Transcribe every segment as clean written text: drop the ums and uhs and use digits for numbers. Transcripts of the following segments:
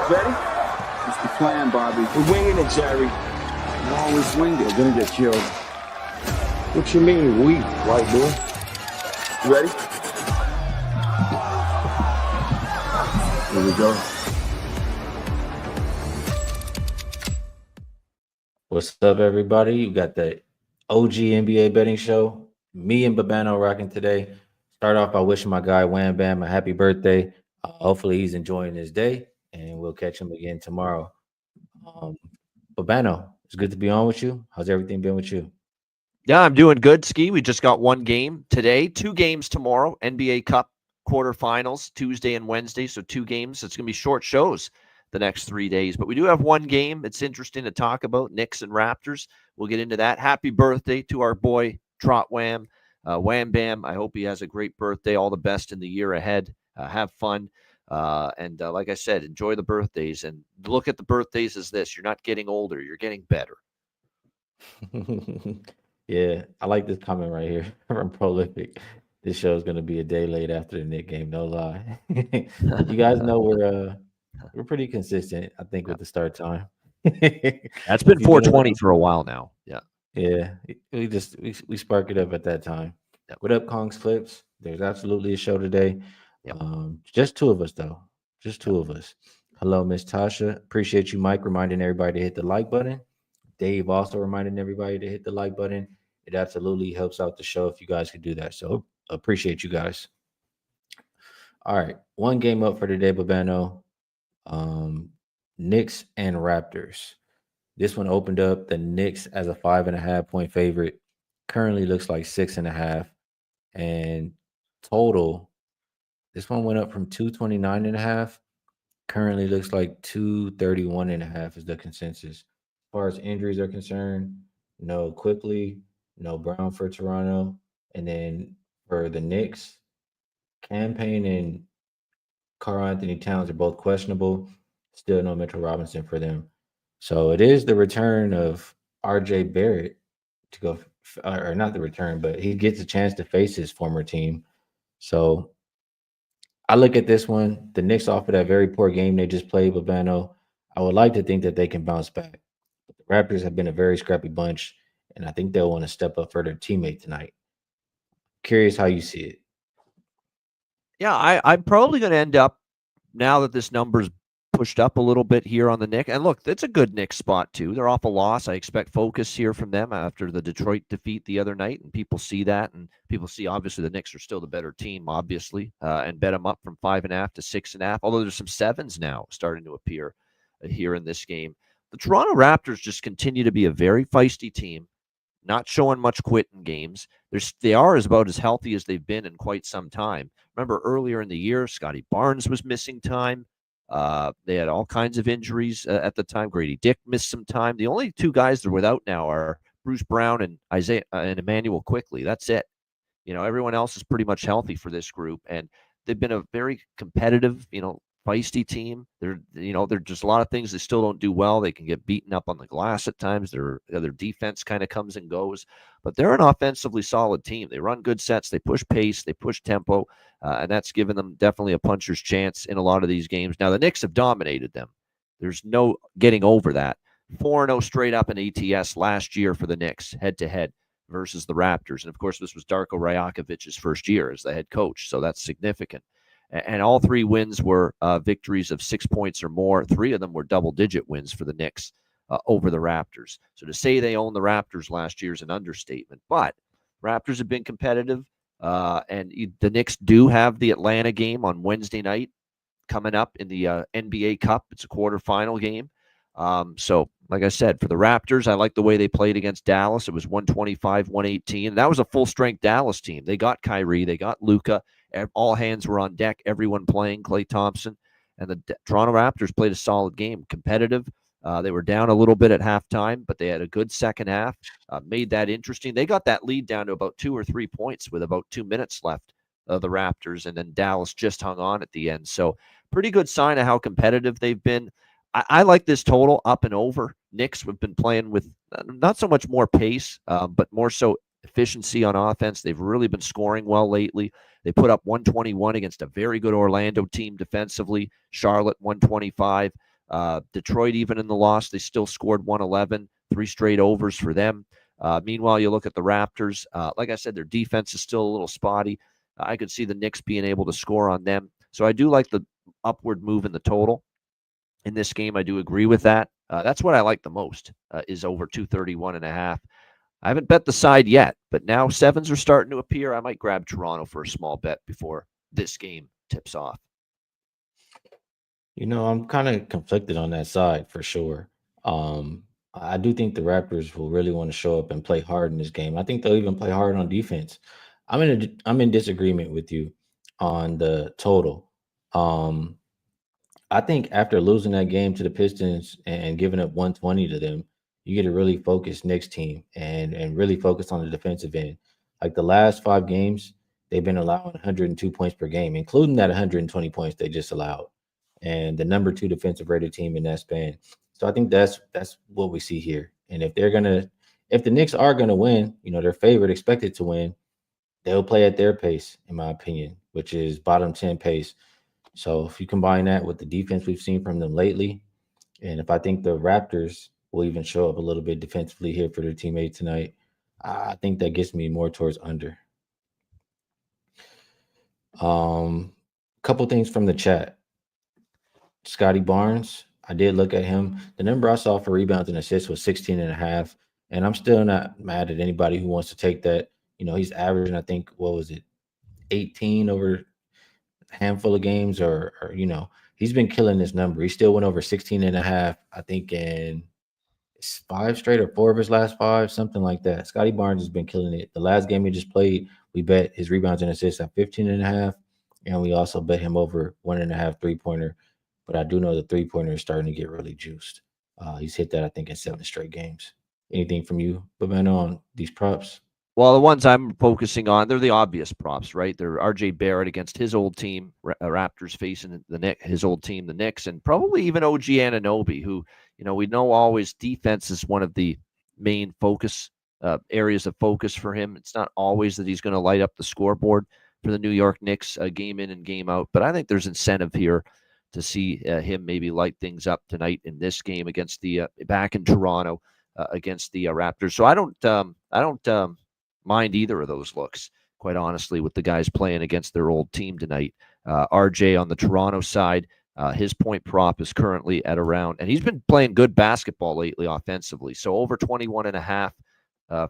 Ready? What's the plan, Bobby? We're winging it, Jerry. You always wing it. We're gonna get killed. What you mean, we, white boy? You ready? Here we go. What's up, everybody? You got the OG NBA betting show. Me and Babano rocking today. Start off by wishing my guy Wham Bam a happy birthday. Hopefully he's enjoying his day, and we'll catch him again tomorrow. Babano, it's good to be on with you. How's everything been with you? Yeah, I'm doing good, Skee. We just got one game today, 2 games tomorrow, NBA Cup quarterfinals, Tuesday and Wednesday, so 2 games. It's going to be short shows the next 3 days, but we do have one game. It's interesting to talk about, Knicks and Raptors. We'll get into that. Happy birthday to our boy, Trot Wham. Wham Bam, I hope he has a great birthday. All the best in the year ahead. Have fun. And like I said, enjoy the birthdays. And look at the birthdays as this. You're not getting older. You're getting better. Yeah, I like this comment right here from Prolific. This show is going to be a day late after the Knicks game. No lie. You guys know we're pretty consistent, I think, with the start time. That's been 4:20 for a while now. Yeah. Yeah, we spark it up at that time. Yep. What up, Kong's Clips? There's absolutely a show today. Yep. Just 2 of us, though. Just 2 of us. Hello, Miss Tasha. Appreciate you, Mike, reminding everybody to hit the like button. Dave also reminding everybody to hit the like button. It absolutely helps out the show if you guys could do that. So appreciate you guys. All right, one game up for today, Babano. Knicks and Raptors. This one opened up the Knicks as a 5.5 point favorite. Currently looks like 6.5. And total, this one went up from 229.5. Currently looks like 231.5 is the consensus. As far as injuries are concerned, no Quickly, no Brown for Toronto. And then for the Knicks, Campaign and Karl Anthony Towns are both questionable. Still no Mitchell Robinson for them. So it is the return of RJ Barrett to go, or not the return, but he gets a chance to face his former team. So I look at this one, the Knicks off of that very poor game they just played, Babano. I would like to think that they can bounce back. But the Raptors have been a very scrappy bunch, and I think they'll want to step up for their teammate tonight. Curious how you see it. Yeah, I'm probably going to end up, now that this number's pushed up a little bit here on the Knicks. And look, it's a good Knicks spot too. They're off a loss. I expect focus here from them after the Detroit defeat the other night, and people see that, and people see obviously the Knicks are still the better team, obviously, and bet them up from 5.5 to 6.5. Although there's some 7s now starting to appear here in this game. The Toronto Raptors just continue to be a very feisty team, not showing much quit in games. They are about as healthy as they've been in quite some time. Remember earlier in the year, Scotty Barnes was missing time. They had all kinds of injuries at the time. Grady Dick missed some time. The only 2 guys they're without now are Bruce Brown and Isaiah and Emmanuel Quickly. That's it. Everyone else is pretty much healthy for this group, and they've been a very competitive, feisty team. There's just a lot of things they still don't do well. They can get beaten up on the glass at times. Their defense kind of comes and goes, but they're an offensively solid team. They run good sets. They push pace. They push tempo, and that's given them definitely a puncher's chance in a lot of these games. Now, the Knicks have dominated them. There's no getting over that. 4-0 straight up in ATS last year for the Knicks, head-to-head versus the Raptors. And, of course, this was Darko Rajakovic's first year as the head coach, so that's significant. And all 3 wins were victories of 6 points or more. 3 of them were double-digit wins for the Knicks over the Raptors. So to say they owned the Raptors last year is an understatement. But Raptors have been competitive, and the Knicks do have the Atlanta game on Wednesday night coming up in the NBA Cup. It's a quarterfinal game. So, like I said, for the Raptors, I like the way they played against Dallas. It was 125-118. And that was a full-strength Dallas team. They got Kyrie. They got Luka. All hands were on deck. Everyone playing, Klay Thompson. And the Toronto Raptors played a solid game, competitive. They were down a little bit at halftime, but they had a good second half, made that interesting. They got that lead down to about 2 or 3 points with about 2 minutes left, the Raptors, and then Dallas just hung on at the end. So pretty good sign of how competitive they've been. I like this total up and over. Knicks have been playing with not so much more pace, but more so efficiency on offense. They've really been scoring well lately. They put up 121 against a very good Orlando team defensively. Charlotte 125. Detroit, even in the loss, they still scored 111, 3 straight overs for them. Meanwhile, you look at the Raptors. Like I said, their defense is still a little spotty. I could see the Knicks being able to score on them. So I do like the upward move in the total in this game. I do agree with that. That's what I like the most, is over 231.5. I haven't bet the side yet, but now sevens are starting to appear. I might grab Toronto for a small bet before this game tips off. I'm kind of conflicted on that side for sure. I do think the Raptors will really want to show up and play hard in this game. I think they'll even play hard on defense. I'm in disagreement with you on the total. I think after losing that game to the Pistons and giving up 120 to them, you get a really focused Knicks team and really focus on the defensive end. Like the last 5 games, they've been allowing 102 points per game, including that 120 points they just allowed, and the number 2 defensive rated team in that span. So I think that's what we see here. And if the Knicks are gonna win, they're favored, expected to win, they'll play at their pace, in my opinion, which is bottom 10 pace. So if you combine that with the defense we've seen from them lately, and if I think the Raptors will even show up a little bit defensively here for their teammate tonight, I think that gets me more towards under. Couple things from the chat. Scotty Barnes, I did look at him. The number I saw for rebounds and assists was 16.5. And I'm still not mad at anybody who wants to take that. He's averaging, I think, what was it, 18 over a handful of games, or he's been killing this number. He still went over 16.5, I think, in 5 straight or 4 of his last 5, something like that. Scotty Barnes has been killing it. The last game he just played, we bet his rebounds and assists at 15.5, and we also bet him over 1.5 3-pointer. But I do know the 3-pointer is starting to get really juiced. He's hit that, I think, in 7 straight games. Anything from you, Bavano, on these props? Well, the ones I'm focusing on, they're the obvious props, right? They're R.J. Barrett against his old team, Raptors facing his old team, the Knicks, and probably even OG Anunoby, who, we know always defense is one of the main focus areas of focus for him. It's not always that he's going to light up the scoreboard for the New York Knicks game in and game out, but I think there's incentive here to see him maybe light things up tonight in this game against the back in Toronto against the Raptors. So I don't mind either of those looks, quite honestly, with the guys playing against their old team tonight. RJ on the Toronto side, his point prop is currently at around, and he's been playing good basketball lately offensively. So over 21.5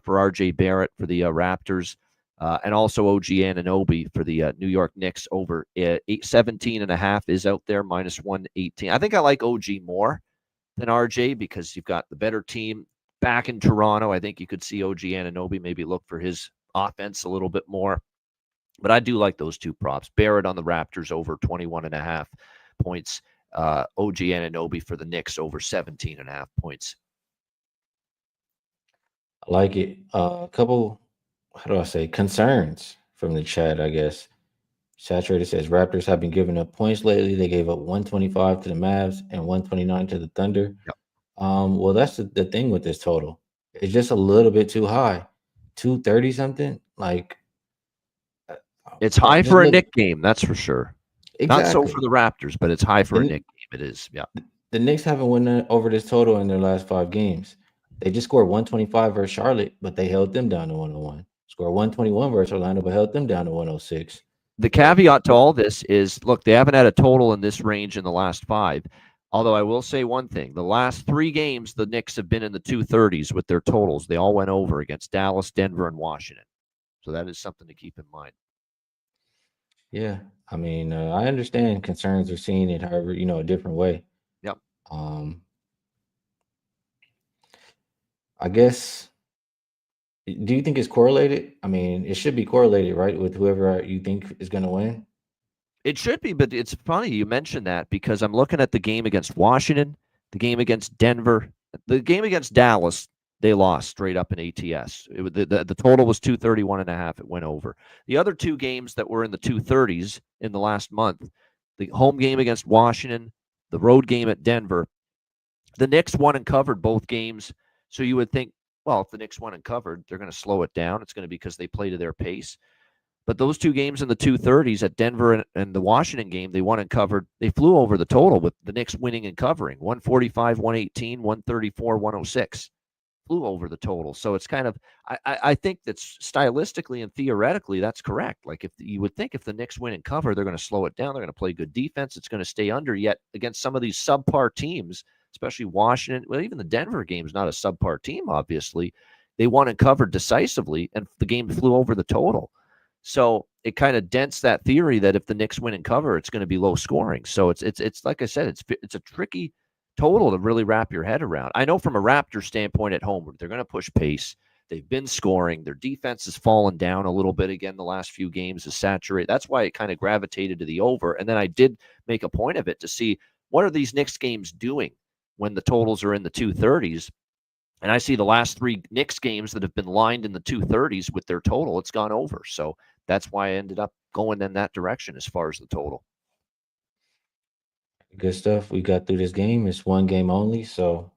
for RJ Barrett for the Raptors, and also OG Anunoby for the New York Knicks over 17.5 is out there, minus 118. I think I like OG more than RJ because you've got the better team back in Toronto. I think you could see OG Anunoby maybe look for his offense a little bit more. But I do like those two props. Barrett on the Raptors over 21.5 points. OG Anunoby for the Knicks over 17.5 points. I like it. A couple, how do I say, concerns from the chat, I guess. Saturated says Raptors have been giving up points lately. They gave up 125 to the Mavs and 129 to the Thunder. Yep. Well, that's the thing with this total. It's just a little bit too high. 230 something. Like, it's high for a Knick game, that's for sure. Exactly. Not so for the Raptors, but it's high for a Knick game. It is, yeah. The Knicks haven't won over this total in their last 5 games. They just scored 125 versus Charlotte, but they held them down to 101. Scored 121 versus Orlando, but held them down to 106. The caveat to all this is, look, they haven't had a total in this range in the last 5. Although I will say one thing, the last 3 games, the Knicks have been in the 230s with their totals. They all went over against Dallas, Denver, and Washington. So that is something to keep in mind. Yeah. I mean, I understand concerns are seeing it, however, a different way. Yep. I guess, do you think it's correlated? I mean, it should be correlated, right, with whoever you think is going to win? It should be, but it's funny you mentioned that because I'm looking at the game against Washington, the game against Denver, the game against Dallas. They lost straight up in ATS. The total was 231.5. It went over. The other 2 games that were in the 230s in the last month, the home game against Washington, the road game at Denver, the Knicks won and covered both games. So you would think, well, if the Knicks won and covered, they're going to slow it down. It's going to be because they play to their pace. But those two games in the 230s at Denver and the Washington game, they won and covered. They flew over the total with the Knicks winning and covering 145, 118, 134, 106. Flew over the total. So it's kind of, I think that's stylistically and theoretically, that's correct. Like if you would think if the Knicks win and cover, they're going to slow it down. They're going to play good defense. It's going to stay under. Yet against some of these subpar teams, especially Washington, well, even the Denver game is not a subpar team, obviously. They won and covered decisively, and the game flew over the total. So it kind of dents that theory that if the Knicks win and cover, it's going to be low scoring. So it's like I said, it's a tricky total to really wrap your head around. I know from a Raptors standpoint at home, they're going to push pace. They've been scoring. Their defense has fallen down a little bit again the last few games, is saturated. That's why it kind of gravitated to the over. And then I did make a point of it to see what are these Knicks games doing when the totals are in the 230s. And I see the last three Knicks games that have been lined in the 230s with their total. It's gone over. So that's why I ended up going in that direction as far as the total. Good stuff. We got through this game. It's one game only, so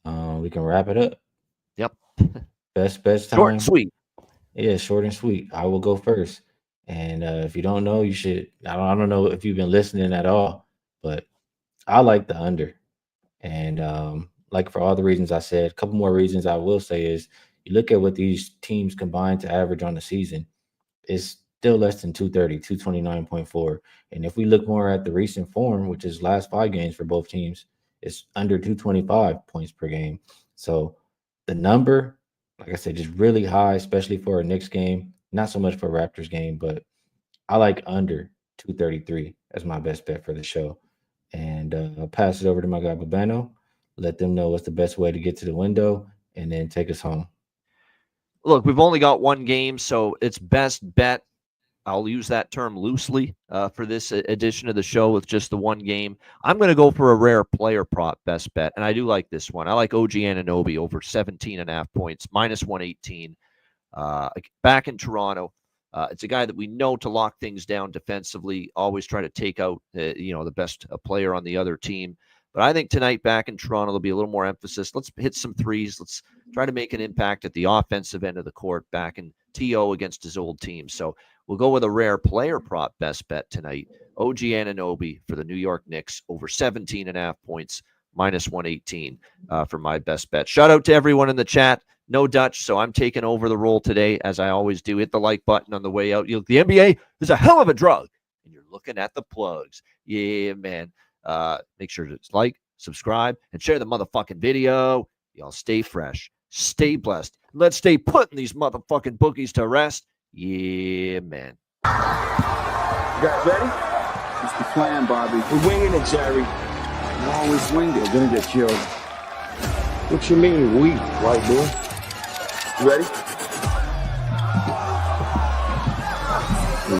we can wrap it up. Yep. Best time. Short and sweet. Yeah, short and sweet. I will go first. And if you don't know, you should. I don't know if you've been listening at all, but I like the under. And like for all the reasons I said, a couple more reasons I will say is you look at what these teams combined to average on the season, it's still less than 230, 229.4. And if we look more at the recent form, which is last 5 games for both teams, it's under 225 points per game. So the number, like I said, just really high, especially for a Knicks game. Not so much for a Raptors game, but I like under 233 as my best bet for the show. And I'll pass it over to my guy, Babano. Let them know what's the best way to get to the window and then take us home. Look, we've only got one game, so it's best bet. I'll use that term loosely for this edition of the show with just the one game. I'm going to go for a rare player prop best bet, and I do like this one. I like OG Anunoby over 17.5 points, minus 118. Back in Toronto. It's a guy that we know to lock things down defensively, always try to take out the best player on the other team. But I think tonight back in Toronto, there'll be a little more emphasis. Let's hit some threes. Let's try to make an impact at the offensive end of the court back in TO against his old team. So we'll go with a rare player prop best bet tonight. OG Anunoby for the New York Knicks over 17.5 points, minus 118 for my best bet. Shout out to everyone in the chat. No Dutch, so I'm taking over the role today, as I always do. Hit the like button on the way out. The NBA is a hell of a drug, and you're looking at the plugs. Yeah, man. Make sure to like, subscribe, and share the motherfucking video. Y'all stay fresh, stay blessed. Let's stay putting these motherfucking bookies to rest. Yeah, man. You guys ready? It's the plan, Bobby. We're winging it, Jerry. You always wing it. You're gonna get killed. What you mean weak, white boy? You ready?